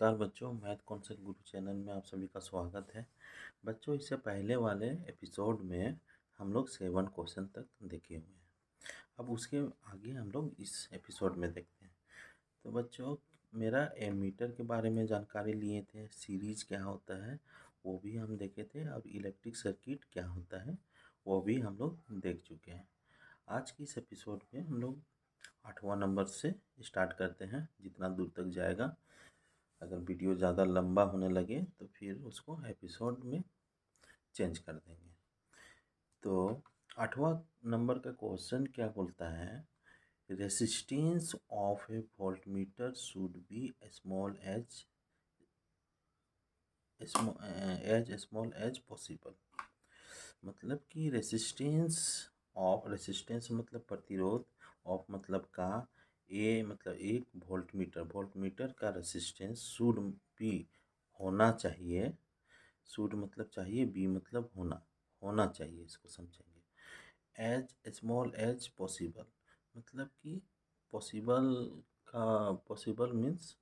नमस्कार बच्चों, math concept गुरु channel में आप सभी का स्वागत है। बच्चों, इससे पहले वाले एपिसोड में हम लोग 7 क्वेश्चन तक देखे हुए हैं। अब उसके आगे हम लोग इस एपिसोड में देखते हैं। तो बच्चों, मेरा एमीटर के बारे में जानकारी लिए थे, सीरीज क्या होता है वो भी हम देखे थे। अब इलेक्ट्रिक सर्किट क्या होता है वो भी हम लोग देख चुके हैं। आज की इस एपिसोड में हम लोग 8वां नंबर से स्टार्ट करते हैं, जितना दूर तक जाएगा। अगर वीडियो ज़्यादा लंबा होने लगे तो फिर उसको एपिसोड में चेंज कर देंगे। तो 8वां नंबर का क्वेश्चन क्या बोलता है, resistance of a voltmeter should be small as possible. मतलब कि रेसिस्टेंस मतलब प्रतिरोध, ऑफ मतलब का, ए मतलब एक, वोल्टमीटर का रेसिस्टेंस शुड बी होना चाहिए। शुड मतलब चाहिए, बी मतलब होना चाहिए, इसको समझेंगे। एज स्मॉल एज पॉसिबल मतलब कि पॉसिबल का, पॉसिबल मीन्स,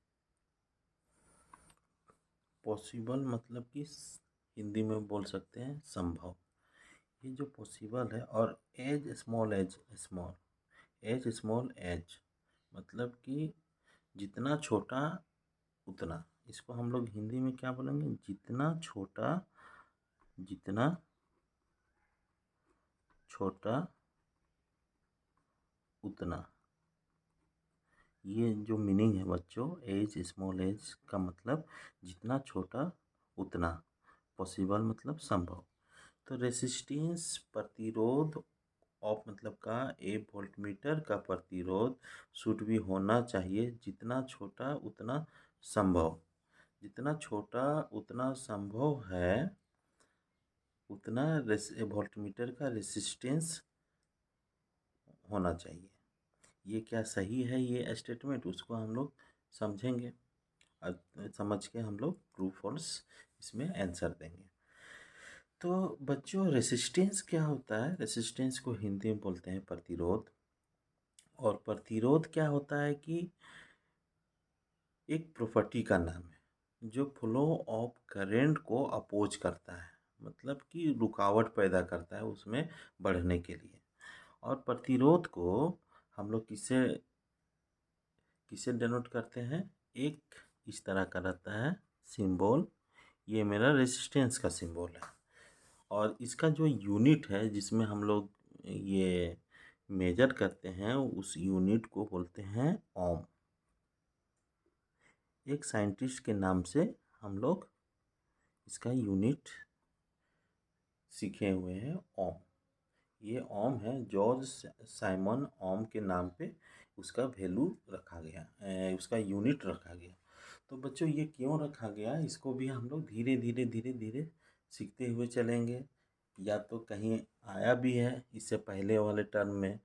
पॉसिबल मतलब कि हिंदी में बोल सकते हैं संभव। ये जो पॉसिबल है, और एज स्मॉल एज मतलब कि जितना छोटा उतना, इसको हम लोग हिंदी में क्या बोलेंगे, जितना छोटा उतना। ये जो मीनिंग है बच्चों, एज स्मॉल एज का मतलब जितना छोटा उतना, पॉसिबल मतलब संभव। तो रेसिस्टेंस प्रतिरोध, ऑफ मतलब का, ए वोल्टमीटर का प्रतिरोध शुड भी होना चाहिए, जितना छोटा उतना संभव। जितना छोटा उतना संभव है उतना वोल्टमीटर का रेसिस्टेंस होना चाहिए। ये क्या सही है ये स्टेटमेंट, उसको हम लोग समझेंगे। समझ के हम लोग ट्रू फॉल्स इसमें आंसर देंगे। तो बच्चों, रेसिस्टेंस क्या होता है? रेसिस्टेंस को हिंदी में बोलते हैं प्रतिरोध। और प्रतिरोध क्या होता है कि एक प्रॉपर्टी का नाम है जो फ्लो ऑफ करेंट को अपोज करता है, मतलब कि रुकावट पैदा करता है उसमें बढ़ने के लिए। और प्रतिरोध को हम लोग किससे किससे डिनोट करते हैं? एक इस तरह का रहता है सिंबल, ये मेरा रेसिस्टेंस का सिंबल है। और इसका जो यूनिट है जिसमें हम लोग ये मेजर करते हैं, उस यूनिट को बोलते हैं ओम। एक साइंटिस्ट के नाम से हम लोग इसका यूनिट सीखे हुए हैं, ओम। ये ओम है, जॉर्ज साइमन ओम के नाम पे उसका वैल्यू रखा गया, उसका यूनिट रखा गया। तो बच्चों, ये क्यों रखा गया, इसको भी हम लोग धीरे धीरे सीखते हुए चलेंगे। या तो कहीं आया भी है इससे पहले वाले टर्म में,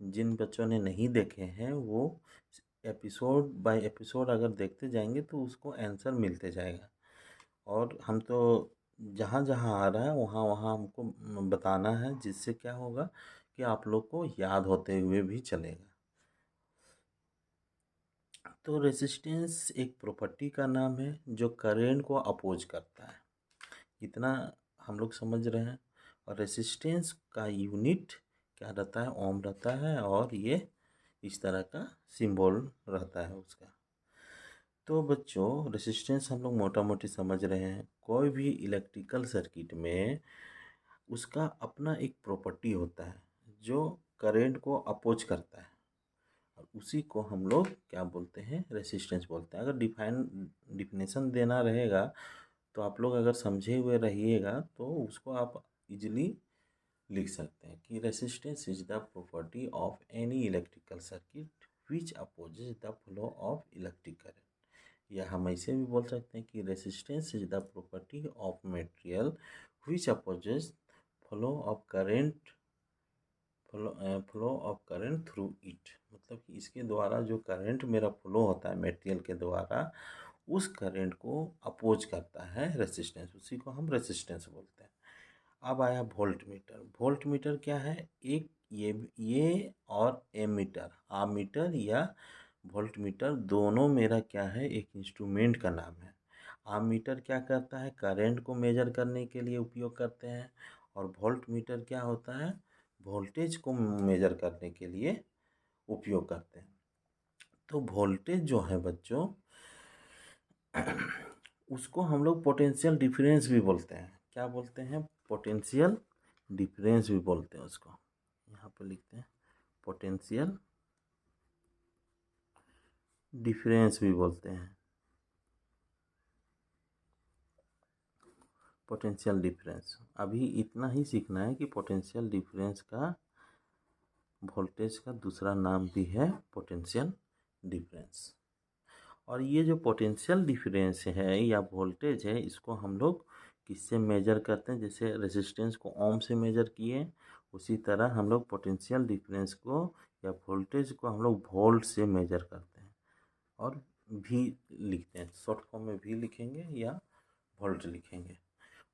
जिन बच्चों ने नहीं देखे हैं वो एपिसोड बाय एपिसोड अगर देखते जाएंगे तो उसको आंसर मिलते जाएगा। और हम तो जहाँ जहाँ आ रहा है वहाँ वहाँ हमको बताना है, जिससे क्या होगा कि आप लोग को याद होते हुए भी चलेगा। तो रेसिस्टेंस एक प्रॉपर्टी का नाम है जो करेंट को अपोज करता है, इतना हम लोग समझ रहे हैं। और रेसिस्टेंस का यूनिट क्या रहता है? ओम रहता है, और ये इस तरह का सिंबल रहता है उसका। तो बच्चों, रेसिस्टेंस हम लोग मोटा मोटी समझ रहे हैं। कोई भी इलेक्ट्रिकल सर्किट में उसका अपना एक प्रॉपर्टी होता है जो करेंट को अपोज करता है, और उसी को हम लोग क्या बोलते हैं? रेसिस्टेंस बोलते हैं। अगर डिफिनेशन देना रहेगा तो आप लोग अगर समझे हुए रहिएगा तो उसको आप इजीली लिख सकते हैं कि resistance is the property of any electrical circuit which opposes the flow of electric current. या हम ऐसे भी बोल सकते हैं कि resistance is the property of material which opposes flow of current through it. मतलब कि इसके द्वारा जो करंट मेरा फ्लो होता है मटेरियल के द्वारा, उस करंट को अपोज करता है रेसिस्टेंस, उसी को हम रेसिस्टेंस बोलते हैं। अब आया वोल्टमीटर। वोल्टमीटर क्या है? एक ये और एमीटर, आमीटर या वोल्टमीटर दोनों मेरा क्या है, एक इंस्ट्रूमेंट का नाम है। आममीटर क्या करता है, करंट को मेजर करने के लिए उपयोग करते हैं, और वोल्टमीटर क्या होता है, वोल्टेज को मेजर करने के लिए उपयोग करते हैं। तो वोल्टेज जो है बच्चों, उसको हम लोग पोटेंशियल डिफरेंस भी बोलते हैं। क्या बोलते हैं, पोटेंशियल डिफरेंस भी बोलते हैं उसको। यहाँ पर लिखते हैं पोटेंशियल डिफरेंस भी बोलते हैं, पोटेंशियल डिफरेंस। अभी इतना ही सीखना है कि पोटेंशियल डिफरेंस का, वोल्टेज का दूसरा नाम भी है पोटेंशियल डिफरेंस। और ये जो पोटेंशियल डिफरेंस है या वोल्टेज है, इसको हम लोग किससे मेजर करते हैं, जैसे रेजिस्टेंस को ओम से मेजर किए, उसी तरह हम लोग पोटेंशियल डिफरेंस को या वोल्टेज को हम लोग वोल्ट से मेजर करते हैं, और भी लिखते हैं, शॉर्ट फॉर्म में भी लिखेंगे या वोल्ट लिखेंगे।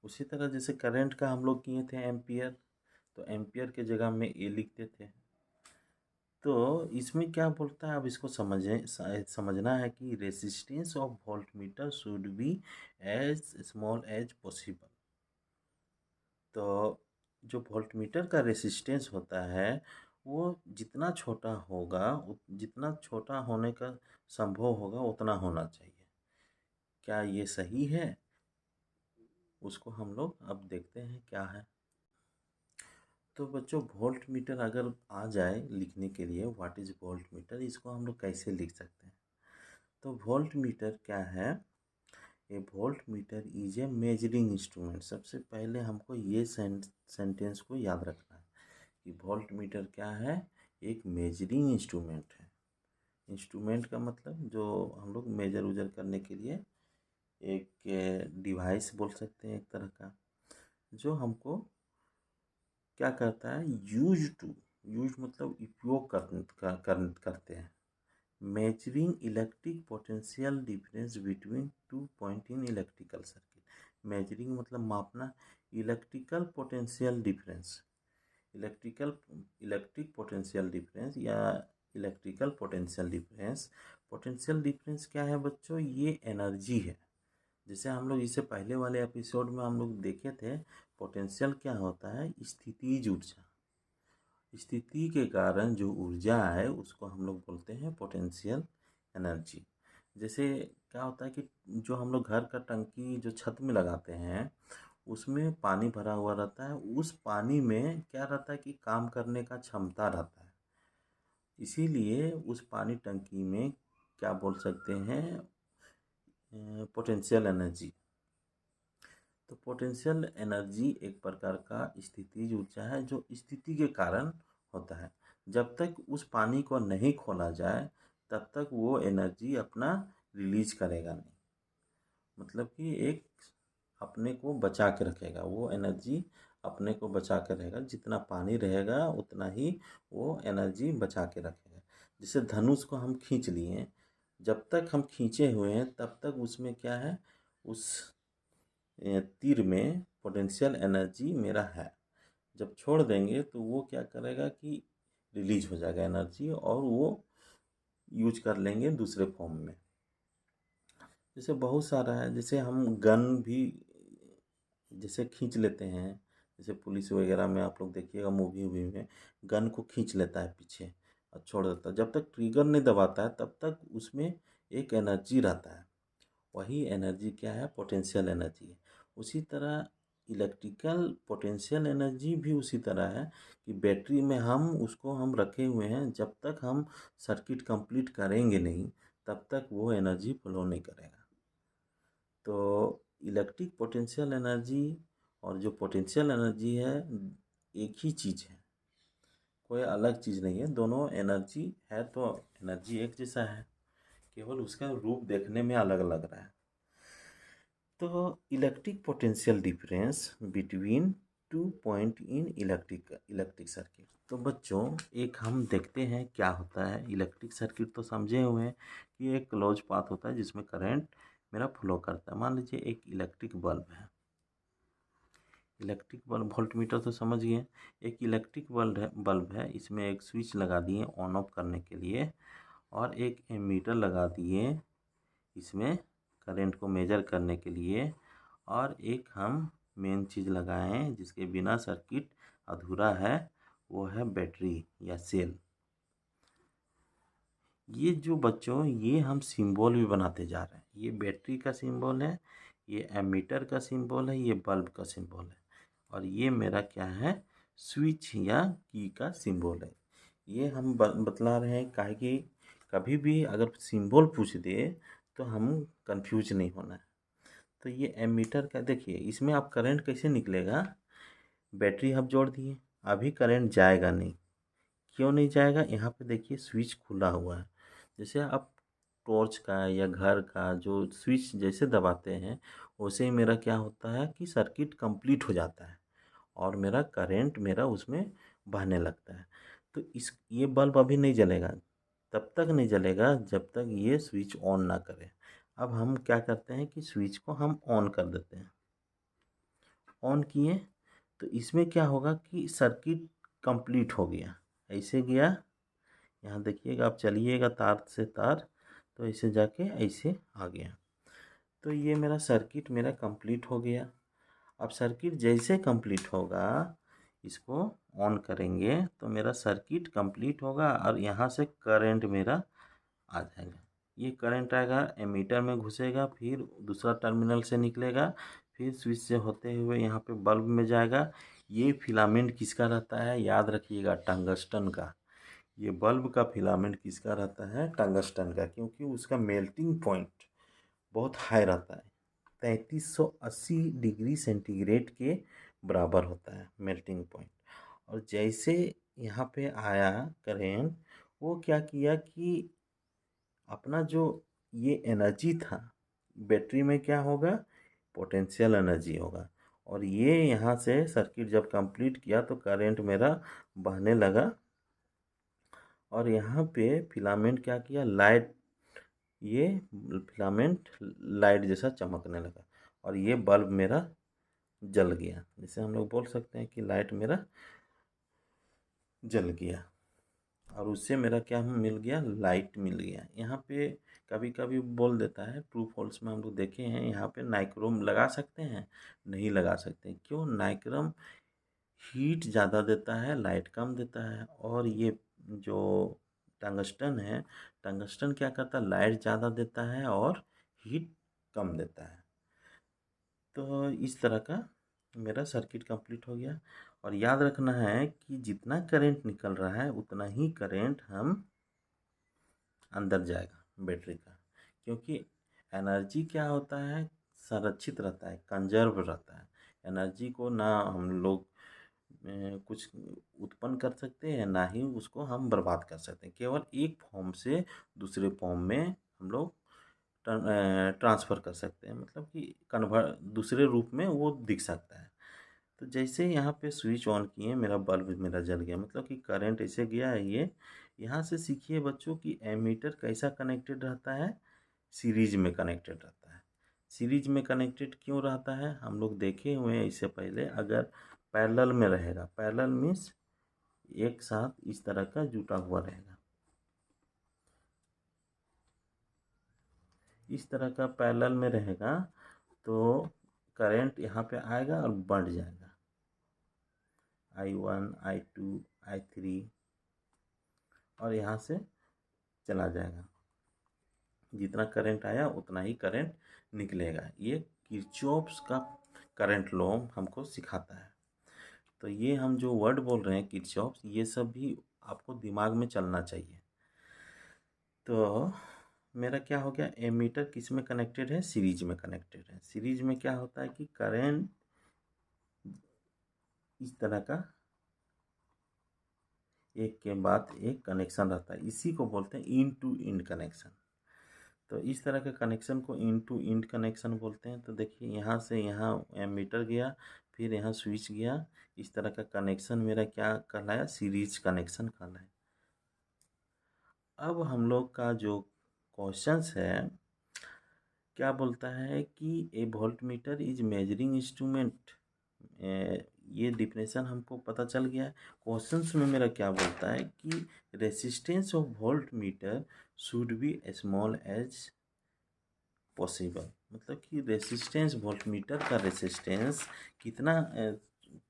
उसी तरह जैसे करंट का हम लोग किए थे एम्पियर, तो एम्पियर के जगह में ए लिखते थे। तो इसमें क्या बोलता है, अब इसको समझना है कि resistance of voltmeter should be as small as possible. तो जो वोल्टमीटर का रेसिस्टेंस होता है वो जितना छोटा होगा, जितना छोटा होने का संभव होगा उतना होना चाहिए। क्या ये सही है, उसको हम लोग अब देखते हैं क्या है। तो बच्चों, वोल्ट मीटर अगर आ जाए लिखने के लिए, व्हाट इज़ वोल्ट मीटर, इसको हम लोग कैसे लिख सकते हैं। तो वोल्ट मीटर क्या है, a voltmeter is a measuring instrument. सबसे पहले हमको ये सेंटेंस को याद रखना है कि वोल्ट मीटर क्या है, एक मेजरिंग इंस्ट्रूमेंट है। इंस्ट्रूमेंट का मतलब जो हम लोग मेजर उजर करने के लिए एक डिवाइस बोल सकते हैं, एक तरह का, जो हमको क्या करता है, यूज मतलब उपयोग करते हैं। Measuring electric potential difference between 2 point in electrical circuit. Measuring मतलब मापना, electrical potential difference, electric potential difference या electrical potential difference. Potential difference क्या है बच्चों, ये एनर्जी है। जैसे हम लोग इससे पहले वाले एपिसोड में हम लोग देखे थे, पोटेंशियल क्या होता है, स्थितिज ऊर्जा। स्थिति के कारण जो ऊर्जा है उसको हम लोग बोलते हैं पोटेंशियल एनर्जी। जैसे क्या होता है कि जो हम लोग घर का टंकी जो छत में लगाते हैं, उसमें पानी भरा हुआ रहता है, उस पानी में क्या रहता है कि काम करने का क्षमता रहता है। इसीलिए उस पानी टंकी में क्या बोल सकते हैं, पोटेंशियल एनर्जी। तो पोटेंशियल एनर्जी एक प्रकार का स्थितिज ऊर्जा है जो स्थिति के कारण होता है। जब तक उस पानी को नहीं खोला जाए तब तक वो एनर्जी अपना रिलीज करेगा नहीं, मतलब कि एक अपने को बचा के रखेगा, वो एनर्जी अपने को बचा के रहेगा। जितना पानी रहेगा उतना ही वो एनर्जी बचा के रखेगा। जैसे धनुष को हम खींच लिए, जब तक हम खींचे हुए हैं तब तक उसमें क्या है, उस तीर में पोटेंशियल एनर्जी मेरा है। जब छोड़ देंगे तो वो क्या करेगा कि रिलीज हो जाएगा एनर्जी, और वो यूज कर लेंगे दूसरे फॉर्म में। जैसे बहुत सारा है, जैसे हम गन भी जैसे खींच लेते हैं, जैसे पुलिस वगैरह में आप लोग देखिएगा, मूवी वूवी में गन को खींच लेता है पीछे और छोड़ देता है। जब तक ट्रिगर नहीं दबाता है तब तक उसमें एक एनर्जी रहता है, वही एनर्जी क्या है, पोटेंशियल एनर्जी है। उसी तरह इलेक्ट्रिकल पोटेंशियल एनर्जी भी उसी तरह है कि बैटरी में हम रखे हुए हैं, जब तक हम सर्किट कंप्लीट करेंगे नहीं तब तक वो एनर्जी फ्लो नहीं करेगा। तो इलेक्ट्रिक पोटेंशियल एनर्जी और जो पोटेंशियल एनर्जी है एक ही चीज़ है, कोई अलग चीज़ नहीं है। दोनों एनर्जी है, तो एनर्जी एक जैसा है, केवल उसका रूप देखने में अलग अलग रहा है। तो electric potential difference between 2 point इन इलेक्ट्रिक सर्किट। तो बच्चों, एक हम देखते हैं क्या होता है। इलेक्ट्रिक सर्किट तो समझे हुए हैं कि एक क्लोज पाथ होता है जिसमें करंट मेरा फ्लो करता है। मान लीजिए एक इलेक्ट्रिक बल्ब है, इलेक्ट्रिक बल्ब, वोल्टमीटर तो समझ गए। एक इलेक्ट्रिक बल्ब है, इसमें एक स्विच लगा दिए ऑन ऑफ करने के लिए, और एक एमीटर लगा दिए इसमें करंट को मेजर करने के लिए, और एक हम मेन चीज़ लगाए हैं जिसके बिना सर्किट अधूरा है, वो है बैटरी या सेल। ये जो बच्चों ये हम सिंबल भी बनाते जा रहे हैं। ये बैटरी का सिंबल है, ये एमीटर का सिंबल है, ये बल्ब का सिंबल है, और ये मेरा क्या है, स्विच या की का सिंबल है। ये हम बतला रहे हैं काहे कि कभी भी अगर सिंबल पूछ दे तो हम कंफ्यूज नहीं होना है। तो ये एमीटर का देखिए, इसमें आप करंट कैसे निकलेगा, बैटरी हम जोड़ दिए, अभी करंट जाएगा नहीं। क्यों नहीं जाएगा, यहाँ पे देखिए स्विच खुला हुआ है। जैसे आप टॉर्च का या घर का जो स्विच जैसे दबाते हैं, वैसे ही मेरा क्या होता है कि सर्किट कंप्लीट हो जाता है और मेरा करंट मेरा उसमें बहने लगता है। तो इस ये बल्ब अभी नहीं जलेगा, तब तक नहीं जलेगा जब तक ये स्विच ऑन ना करे। अब हम क्या करते हैं कि स्विच को हम ऑन कर देते हैं। ऑन किए तो इसमें क्या होगा कि सर्किट कंप्लीट हो गया, ऐसे गया, यहाँ देखिएगा, आप चलिएगा तार से तार, तो ऐसे जाके ऐसे आ गया। तो ये मेरा सर्किट मेरा कंप्लीट हो गया। अब सर्किट जैसे कंप्लीट होगा, इसको ऑन करेंगे तो मेरा सर्किट कंप्लीट होगा और यहाँ से करंट मेरा आ जाएगा। ये करंट आएगा, एमीटर में घुसेगा, फिर दूसरा टर्मिनल से निकलेगा, फिर स्विच से होते हुए यहाँ पे बल्ब में जाएगा। ये फिलामेंट किसका रहता है, याद रखिएगा, टंगस्टन का। ये बल्ब का फिलामेंट किसका रहता है, टंगस्टन का, क्योंकि उसका मेल्टिंग पॉइंट बहुत हाई रहता है। 3380 डिग्री सेंटीग्रेड के बराबर होता है मेल्टिंग पॉइंट। और जैसे यहाँ पे आया करेंट, वो क्या किया कि अपना जो ये एनर्जी था, बैटरी में क्या होगा, पोटेंशियल एनर्जी होगा, और ये यहाँ से सर्किट जब कंप्लीट किया तो करंट मेरा बहने लगा, और यहाँ पे फिलामेंट क्या किया, लाइट, ये फिलामेंट लाइट जैसा चमकने लगा, और ये बल्ब मेरा जल गया। जैसे हम लोग बोल सकते हैं कि लाइट मेरा जल गया, और उससे मेरा क्या मिल गया, लाइट मिल गया। यहाँ पे कभी कभी बोल देता है, ट्रू फॉल्स में हम लोग देखे हैं, यहाँ पे नाइक्रोम लगा सकते हैं, नहीं लगा सकते। क्यों, नाइक्रोम हीट ज़्यादा देता है, लाइट कम देता है, और ये जो टंगस्टन है, टंगस्टन क्या करता है, लाइट ज़्यादा देता है और हीट कम देता है। तो इस तरह का मेरा सर्किट कंप्लीट हो गया। और याद रखना है कि जितना करंट निकल रहा है उतना ही करंट हम अंदर जाएगा बैटरी का, क्योंकि एनर्जी क्या होता है, संरक्षित रहता है, कंजर्व रहता है। एनर्जी को ना हम लोग कुछ उत्पन्न कर सकते हैं, ना ही उसको हम बर्बाद कर सकते हैं। केवल एक फॉर्म से दूसरे फॉर्म में हम लोग ट्रांसफ़र कर सकते हैं, मतलब कि कन्वर्ट दूसरे रूप में वो दिख सकता है। तो जैसे यहाँ पे स्विच ऑन किए, मेरा बल्ब मेरा जल गया, मतलब कि करंट ऐसे गया है ये। यहाँ से सीखिए बच्चों कि एमीटर कैसा कनेक्टेड रहता है, सीरीज में कनेक्टेड रहता है। सीरीज में कनेक्टेड क्यों रहता है, हम लोग देखे हुए हैं इससे पहले। अगर पैरेलल में रहेगा, पैरेलल मीन्स एक साथ इस तरह का जुटा हुआ रहेगा, इस तरह का पैरेलल में रहेगा, तो करंट यहाँ पे आएगा और बढ़ जाएगा, I1 I2 I3, और यहाँ से चला जाएगा। जितना करंट आया उतना ही करंट निकलेगा। ये किरचॉफ्स का करंट लॉ हमको सिखाता है। तो ये हम जो वर्ड बोल रहे हैं किरचॉफ्स, ये सब भी आपको दिमाग में चलना चाहिए। तो मेरा क्या हो गया, एमीटर किस में कनेक्टेड है, सीरीज में कनेक्टेड है। सीरीज में क्या होता है कि करंट इस तरह का एक के बाद एक कनेक्शन रहता है, इसी को बोलते हैं इन टू इन कनेक्शन। तो इस तरह के कनेक्शन को इन टू इन कनेक्शन बोलते हैं। तो देखिए, यहाँ से यहाँ एमीटर गया, फिर यहाँ स्विच गया, इस तरह का कनेक्शन मेरा क्या कहलाया, सीरीज कनेक्शन कहलाया। अब हम लोग का जो क्वेश्चंस है, क्या बोलता है कि a voltmeter is measuring instrument. ये डिफिनेशन हमको पता चल गया है। क्वेश्चंस में मेरा क्या बोलता है कि resistance of voltmeter should be small as possible. मतलब कि रेसिस्टेंस, वोल्टमीटर का रेसिस्टेंस कितना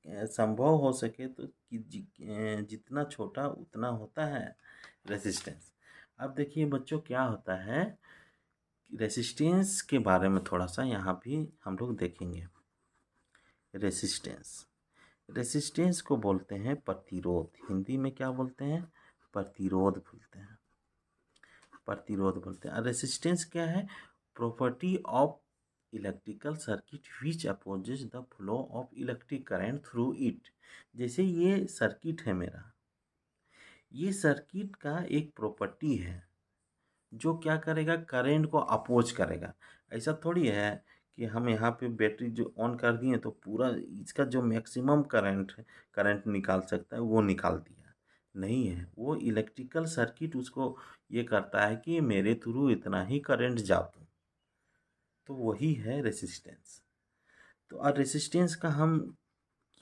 संभव हो सके तो जितना छोटा उतना होता है रेसिस्टेंस। अब देखिए बच्चों क्या होता है, रेसिस्टेंस के बारे में थोड़ा सा यहाँ भी हम लोग देखेंगे। रेसिस्टेंस, रेसिस्टेंस को बोलते हैं प्रतिरोध। हिंदी में क्या बोलते हैं? प्रतिरोध बोलते हैं। प्रतिरोध बोलते हैं। रेसिस्टेंस क्या है? Property of electrical circuit which opposes the flow of electric current through it. जैसे ये सर्किट है मेरा, ये सर्किट का एक प्रॉपर्टी है जो क्या करेगा, करंट को अपोज करेगा। ऐसा थोड़ी है कि हम यहाँ पे बैटरी जो ऑन कर दिए तो पूरा इसका जो मैक्सिमम करंट है, करंट निकाल सकता है वो निकाल दिया, नहीं है। वो इलेक्ट्रिकल सर्किट उसको ये करता है कि मेरे थ्रू इतना ही करंट जाता, तो वही है रेसिस्टेंस। तो और रेसिस्टेंस का हम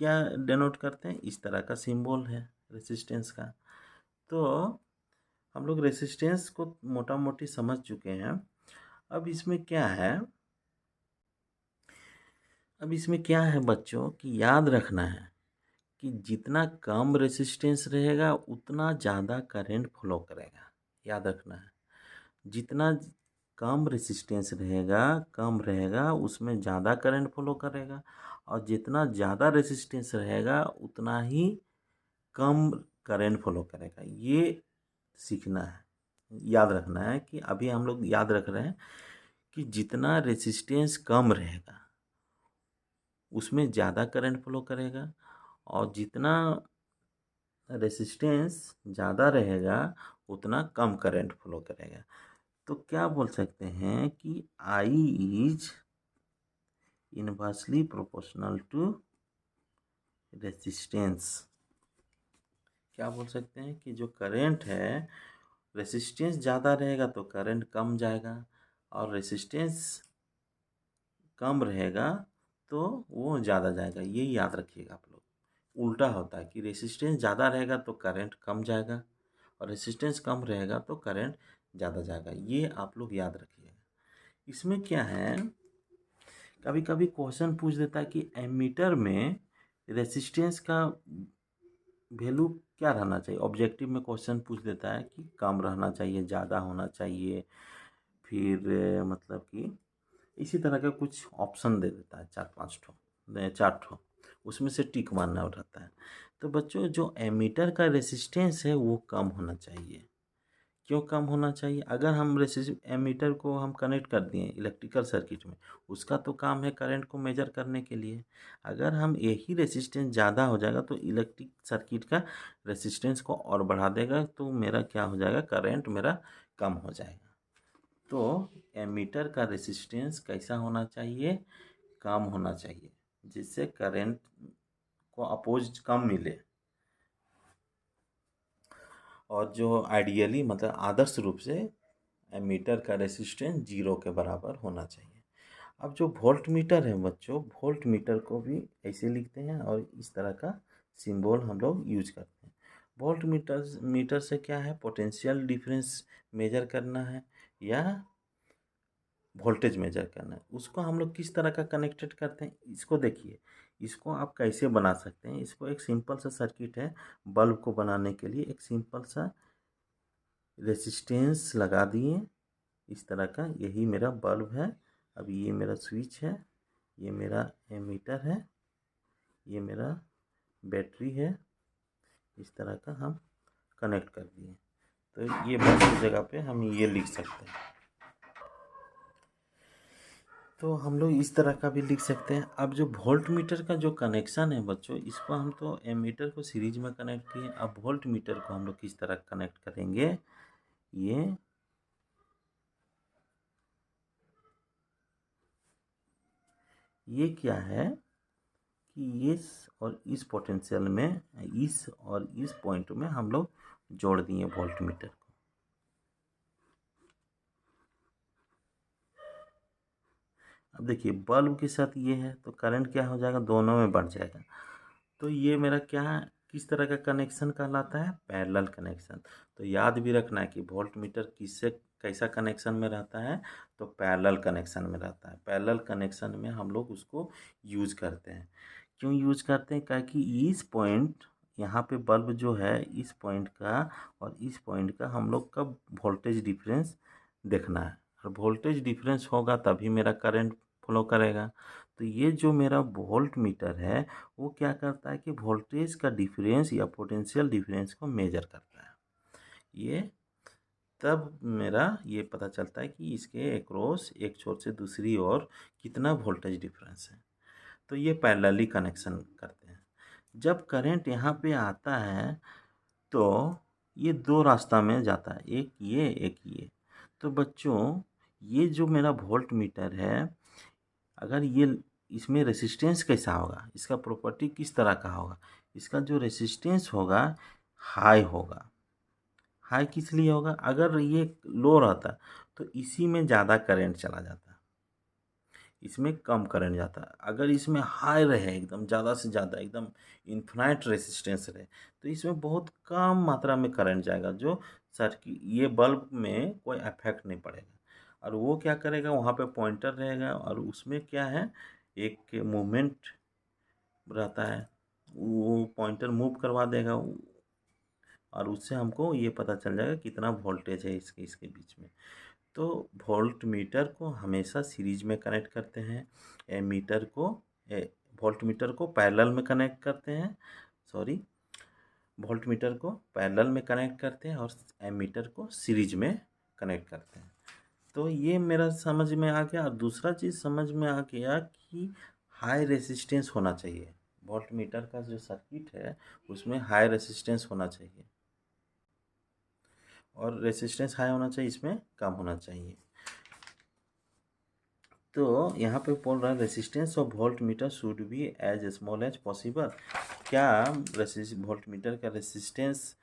क्या डेनोट करते हैं? इस तरह का सिंबल है रेसिस्टेंस का। तो हम लोग रेसिस्टेंस को मोटा मोटी समझ चुके हैं। अब इसमें क्या है, बच्चों कि याद रखना है कि जितना कम रेसिस्टेंस रहेगा उतना ज़्यादा करंट फ्लो करेगा। याद रखना है, जितना कम रेसिस्टेंस रहेगा, कम रहेगा, उसमें ज़्यादा करंट फ्लो करेगा, और जितना ज़्यादा रेसिस्टेंस रहेगा उतना ही कम करंट फ्लो करेगा। ये सीखना है, याद रखना है कि अभी हम लोग याद रख रहे हैं कि जितना रेसिस्टेंस कम रहेगा उसमें ज़्यादा करंट फ्लो करेगा, और जितना रेसिस्टेंस ज़्यादा रहेगा उतना कम करंट फ्लो करेगा। तो क्या बोल सकते हैं कि I is inversely proportional to resistance. क्या बोल सकते हैं कि जो करंट है, रेसिस्टेंस ज़्यादा रहेगा तो करंट कम जाएगा, और रेसिस्टेंस कम रहेगा तो वो ज़्यादा जाएगा। ये याद रखिएगा आप लोग। उल्टा होता है कि रेसिस्टेंस ज़्यादा रहेगा तो करंट कम जाएगा, और रेसिस्टेंस कम रहेगा तो करंट ज़्यादा जाएगा। ये आप लोग याद रखिएगा। इसमें क्या है, कभी कभी क्वेश्चन पूछ देता है कि एमीटर में रेसिस्टेंस का वैल्यू क्या रहना चाहिए। ऑब्जेक्टिव में क्वेश्चन पूछ देता है कि कम रहना चाहिए, ज़्यादा होना चाहिए, फिर मतलब कि इसी तरह का कुछ ऑप्शन दे देता है, 4 उसमें से टिक मारना रहता है। तो बच्चों जो एमीटर का रेसिस्टेंस है वो कम होना चाहिए। क्यों कम होना चाहिए? अगर हम एमीटर को हम कनेक्ट कर दिए इलेक्ट्रिकल सर्किट में, उसका तो काम है करंट को मेजर करने के लिए। अगर हम यही रेसिस्टेंस ज़्यादा हो जाएगा तो इलेक्ट्रिक सर्किट का रेसिस्टेंस को और बढ़ा देगा, तो मेरा क्या हो जाएगा, करंट मेरा कम हो जाएगा। तो एमीटर का रेसिस्टेंस कैसा होना चाहिए? कम होना चाहिए, जिससे करंट को अपोज कम मिले, और जो आइडियली मतलब आदर्श रूप से एमीटर का रेसिस्टेंस 0 के बराबर होना चाहिए। अब जो वोल्ट मीटर है बच्चों, वोल्ट मीटर को भी ऐसे लिखते हैं और इस तरह का सिंबल हम लोग यूज करते हैं। वोल्ट मीटर से क्या है, पोटेंशियल डिफरेंस मेजर करना है या वोल्टेज मेजर करना है। उसको हम लोग किस तरह का कनेक्टेड करते हैं, इसको देखिए। इसको आप कैसे बना सकते हैं, इसको एक सिंपल सा सर्किट है। बल्ब को बनाने के लिए एक सिंपल सा रेसिस्टेंस लगा दिए इस तरह का, यही मेरा बल्ब है। अब ये मेरा स्विच है, ये मेरा एमीटर है, ये मेरा बैटरी है। इस तरह का हम कनेक्ट कर दिए, तो ये बल्ब की जगह पे हम ये लिख सकते हैं। तो हम लोग इस तरह का भी लिख सकते हैं। अब जो वोल्ट मीटर का जो कनेक्शन है बच्चों, इसको हम तो एमीटर को सीरीज में कनेक्ट किए। अब वोल्ट मीटर को हम लोग किस तरह कनेक्ट करेंगे, ये क्या है कि इस और इस पोटेंशियल में, इस और इस पॉइंट में हम लोग जोड़ दिए वोल्ट मीटर को। अब देखिए बल्ब के साथ ये है तो करंट क्या हो जाएगा, दोनों में बढ़ जाएगा। तो ये मेरा क्या किस तरह का कनेक्शन कहलाता है? Parallel connection. तो याद भी रखना है कि वोल्ट मीटर किससे कैसा कनेक्शन में रहता है? तो पैरेलल कनेक्शन में रहता है। पैरेलल कनेक्शन में हम लोग उसको यूज़ करते हैं। क्यों यूज़ करते हैं? क्या कि इस पॉइंट, यहाँ पे बल्ब जो है इस पॉइंट का और इस पॉइंट का हम लोग का वोल्टेज डिफरेंस देखना है, और वोल्टेज डिफरेंस होगा तभी मेरा करंट फ्लो करेगा। तो ये जो मेरा वोल्ट मीटर है वो क्या करता है कि वोल्टेज का डिफरेंस या पोटेंशियल डिफरेंस को मेजर करता है। ये तब मेरा ये पता चलता है कि इसके अक्रॉस एक छोर से दूसरी ओर कितना वोल्टेज डिफरेंस है। तो ये पैरेलली कनेक्शन करते हैं। जब करंट यहाँ पे आता है तो ये दो रास्ता में जाता है, एक ये एक ये। तो बच्चों ये जो मेरा वोल्ट मीटर है, अगर ये इसमें रेसिस्टेंस कैसा होगा, इसका प्रॉपर्टी किस तरह का होगा? इसका जो रेसिस्टेंस होगा हाई होगा। हाई किस लिए होगा? अगर ये लो रहता तो इसी में ज़्यादा करंट चला जाता, इसमें कम करंट जाता है। अगर इसमें हाई रहे, एकदम ज़्यादा से ज़्यादा, एकदम इन्फिनाइट रेसिस्टेंस रहे, तो इसमें बहुत कम मात्रा में करंट जाएगा, जो सर्किट ये बल्ब में कोई इफेक्ट नहीं पड़ेगा। और वो क्या करेगा, वहाँ पे पॉइंटर रहेगा और उसमें क्या है, एक मूवमेंट रहता है, वो पॉइंटर मूव करवा देगा और उससे हमको ये पता चल जाएगा कितना वोल्टेज है इसके इसके बीच में। तो वोल्ट मीटर को हमेशा सीरीज में कनेक्ट करते हैं, एमीटर को वोल्ट मीटर को पैरेलल में कनेक्ट करते हैं, सॉरी, वोल्ट मीटर को पैरेलल में कनेक्ट करते हैं और एमीटर को सीरीज में कनेक्ट करते हैं। तो ये मेरा समझ में आ गया। और दूसरा चीज़ समझ में आ गया कि हाई रेसिस्टेंस होना चाहिए। वोल्ट मीटर का जो सर्किट है उसमें हाई रेसिस्टेंस होना चाहिए, और रेसिस्टेंस हाई होना चाहिए, इसमें कम होना चाहिए। तो यहाँ पे बोल रहा है resistance of voltmeter should be as small as possible. क्या वोल्ट मीटर का रेसिस्टेंस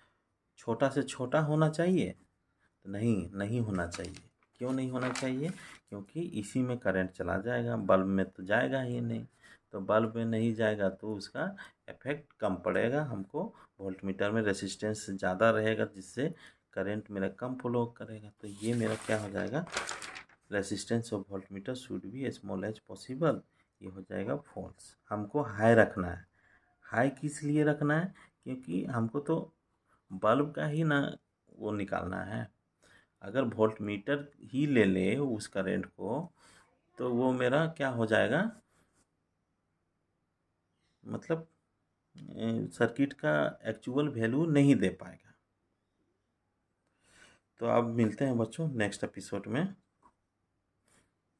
छोटा से छोटा होना चाहिए? तो नहीं, नहीं होना चाहिए। क्यों नहीं होना चाहिए? क्योंकि इसी में करंट चला जाएगा, बल्ब में तो जाएगा ही नहीं। तो बल्ब में नहीं जाएगा तो उसका इफेक्ट कम पड़ेगा हमको। वोल्ट मीटर में रेसिस्टेंस ज़्यादा रहेगा जिससे करंट मेरा कम फ्लो करेगा। तो ये मेरा क्या हो जाएगा, resistance of voltmeter should be small as possible, ये हो जाएगा फॉल्स। हमको हाई रखना है। हाई किस लिए रखना है? क्योंकि हमको तो बल्ब का ही ना वो निकालना है। अगर वोल्ट मीटर ही ले ले उस करंट को तो वो मेरा क्या हो जाएगा, मतलब सर्किट का एक्चुअल वैल्यू नहीं दे पाएगा। तो अब मिलते हैं बच्चों नेक्स्ट एपिसोड में।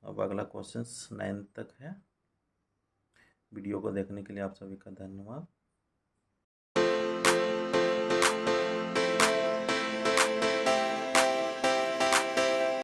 अब अगला क्वेश्चन 9 तक है। वीडियो को देखने के लिए आप सभी का धन्यवाद।